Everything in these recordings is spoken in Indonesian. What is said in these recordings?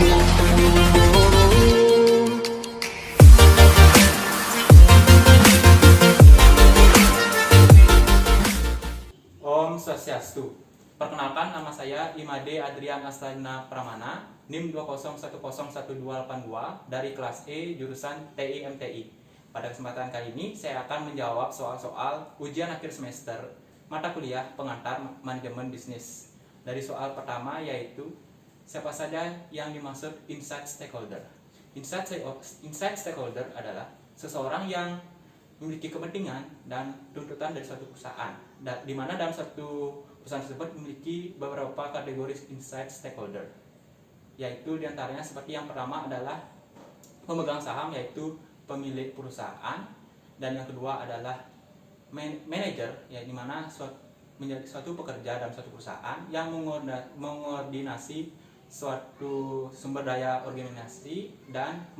Om Swastiastu. Perkenalkan, nama saya Imade Adrian Astana Pramana, NIM 201011282 dari kelas E jurusan TI MTI. Pada kesempatan kali ini saya akan menjawab soal-soal ujian akhir semester mata kuliah pengantar manajemen bisnis. Dari soal pertama yaitu siapa saja yang dimaksud inside stakeholder. Inside stakeholder adalah seseorang yang memiliki kepentingan dan tuntutan dari suatu perusahaan, di mana dalam satu perusahaan tersebut memiliki beberapa kategori inside stakeholder, yaitu diantaranya seperti yang pertama adalah pemegang saham, yaitu pemilik perusahaan, dan yang kedua adalah manajer, ya, di mana menjadi suatu pekerja dalam suatu perusahaan yang mengordinasi suatu sumber daya organisasi dan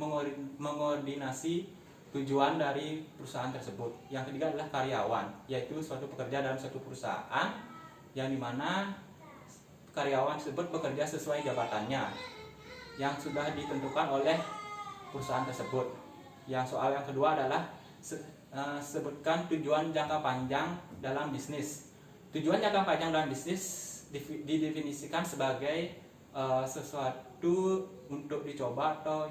mengordinasi tujuan dari perusahaan tersebut. Yang ketiga adalah karyawan, yaitu suatu pekerja dalam suatu perusahaan yang dimana karyawan tersebut bekerja sesuai jabatannya yang sudah ditentukan oleh perusahaan tersebut. Yang soal yang kedua adalah sebutkan tujuan jangka panjang dalam bisnis. Tujuan jangka panjang dalam bisnis didefinisikan sebagai sesuatu untuk dicoba atau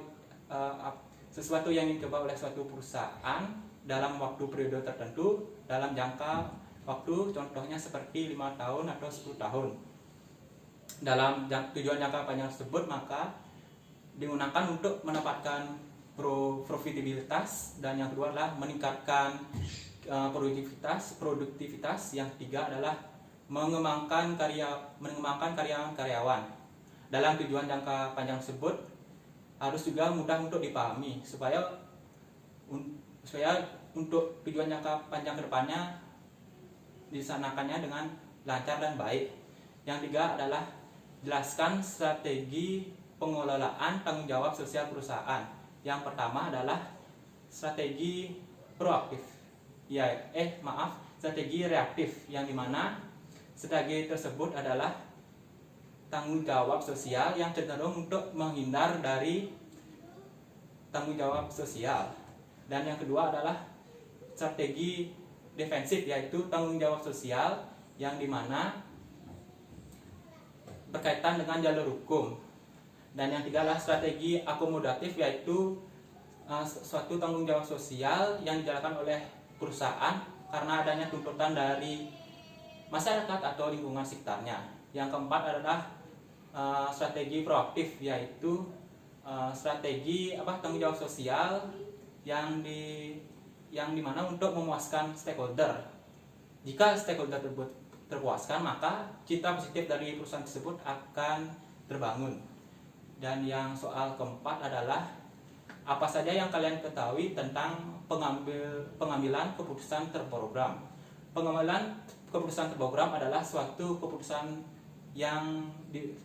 sesuatu yang dicoba oleh suatu perusahaan dalam waktu periode tertentu dalam jangka waktu, contohnya seperti 5 tahun atau 10 tahun. Dalam tujuan jangka panjang tersebut maka digunakan untuk menempatkan profitabilitas, dan yang kedua adalah meningkatkan produktivitas. Yang ketiga adalah mengembangkan karyawan. Dalam tujuan jangka panjang tersebut harus juga mudah untuk dipahami supaya untuk tujuan jangka panjang kedepannya disanakannya dengan lancar dan baik. Yang tiga adalah jelaskan strategi pengelolaan tanggung jawab sosial perusahaan. Yang pertama adalah strategi proaktif, strategi reaktif, yang dimana strategi tersebut adalah tanggung jawab sosial yang cenderung untuk menghindar dari tanggung jawab sosial. Dan yang kedua adalah strategi defensif, yaitu tanggung jawab sosial yang dimana berkaitan dengan jalur hukum. Dan yang ketiga adalah strategi akomodatif, yaitu suatu tanggung jawab sosial yang dijalankan oleh perusahaan karena adanya tuntutan dari masyarakat atau lingkungan sekitarnya. Yang keempat adalah strategi proaktif, yaitu strategi tanggung jawab sosial yang dimana untuk memuaskan stakeholder. Jika stakeholder tersebut terpuaskan, maka citra positif dari perusahaan tersebut akan terbangun. Dan yang soal keempat adalah apa saja yang kalian ketahui tentang pengambilan keputusan terprogram. Pengambilan keputusan terprogram adalah suatu keputusan yang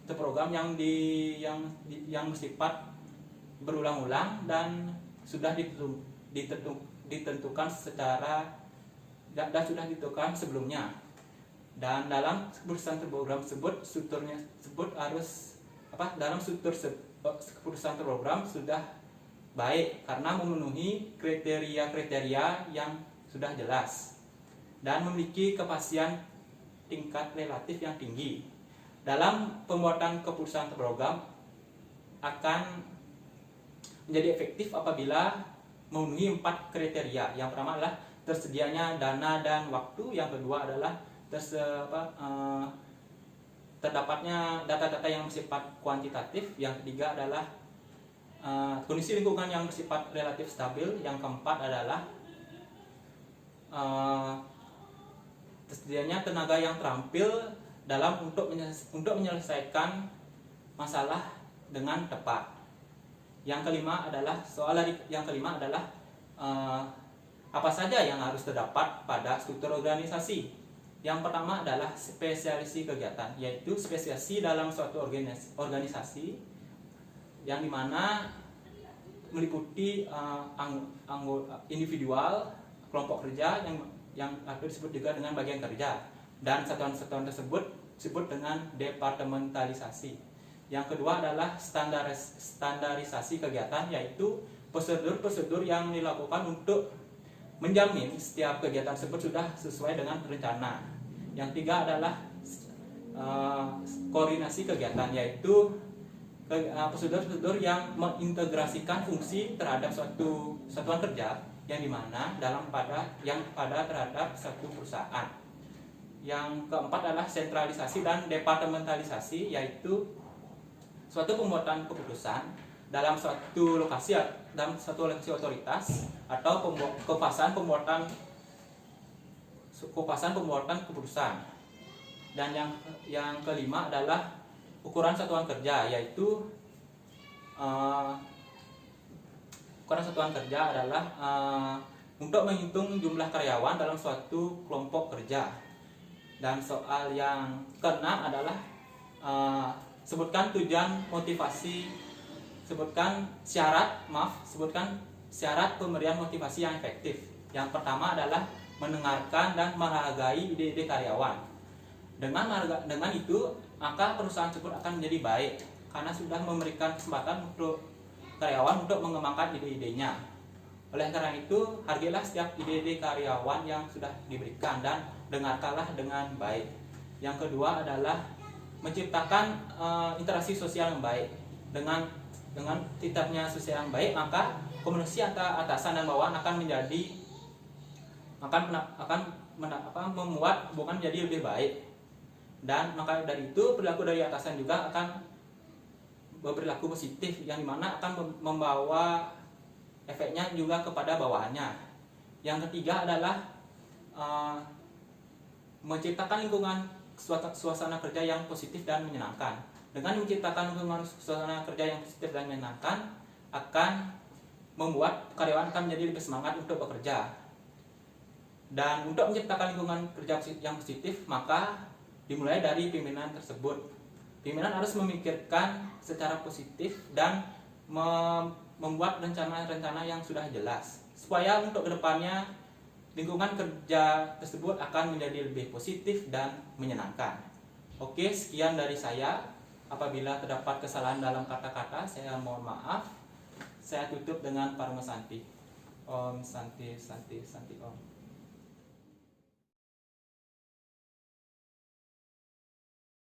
terprogram yang bersifat berulang-ulang dan sudah ditentukan sebelumnya. Dan dalam keputusan terprogram tersebut dalam struktur keputusan terprogram sudah baik karena memenuhi kriteria-kriteria yang sudah jelas dan memiliki kepastian tingkat relatif yang tinggi. Dalam pembuatan keputusan terprogram akan menjadi efektif apabila memenuhi 4 kriteria. Yang pertama adalah tersedianya dana dan waktu. Yang kedua adalah terdapatnya data-data yang bersifat kuantitatif. Yang ketiga adalah kondisi lingkungan yang bersifat relatif stabil. Yang keempat adalah tersedianya tenaga yang terampil untuk menyelesaikan masalah dengan tepat. Yang kelima adalah apa saja yang harus terdapat pada struktur organisasi. Yang pertama adalah spesialisasi kegiatan, yaitu spesialisasi dalam suatu organisasi yang dimana meliputi individual, kelompok kerja yang disebut juga dengan bagian kerja, dan satuan-satuan tersebut disebut dengan departementalisasi. Yang kedua adalah standarisasi kegiatan, yaitu prosedur-prosedur yang dilakukan untuk menjamin setiap kegiatan tersebut sudah sesuai dengan rencana. Yang tiga adalah koordinasi kegiatan, yaitu prosedur-prosedur yang mengintegrasikan fungsi terhadap suatu satuan kerja yang dimana terhadap satu perusahaan. Yang keempat adalah sentralisasi dan departementalisasi, yaitu suatu pembuatan keputusan dalam suatu lokasi otoritas atau kepasan pembuatan keputusan. Dan yang kelima adalah ukuran satuan kerja, yaitu ukuran satuan kerja adalah untuk menghitung jumlah karyawan dalam suatu kelompok kerja. Dan soal yang keenam adalah sebutkan tujuan motivasi, sebutkan syarat pemberian motivasi yang efektif. Yang pertama adalah mendengarkan dan menghargai ide-ide karyawan. Dengan itu, maka perusahaan tersebut akan menjadi baik karena sudah memberikan kesempatan untuk karyawan untuk mengembangkan ide-idenya. Oleh karena itu, hargailah setiap ide-ide karyawan yang sudah diberikan dan dengarkanlah dengan baik. Yang kedua adalah menciptakan interaksi sosial yang baik. Dengan terciptanya sosial yang baik, maka komunikasi antara atasan dan bawahan akan membuat hubungan menjadi lebih baik. Dan maka dari itu perilaku dari atasan juga akan berperilaku positif, yang dimana akan membawa efeknya juga kepada bawahannya. Yang ketiga adalah menciptakan lingkungan suasana kerja yang positif dan menyenangkan. Dengan menciptakan lingkungan suasana kerja yang positif dan menyenangkan, akan membuat karyawan akan menjadi lebih semangat untuk bekerja. Dan untuk menciptakan lingkungan kerja yang positif, maka dimulai dari pimpinan tersebut. Pimpinan harus memikirkan secara positif dan membuat rencana-rencana yang sudah jelas, supaya untuk kedepannya lingkungan kerja tersebut akan menjadi lebih positif dan menyenangkan. Oke, sekian dari saya. Apabila terdapat kesalahan dalam kata-kata, saya mohon maaf. Saya tutup dengan Parma Santi. Om Santi Santi Santi Om.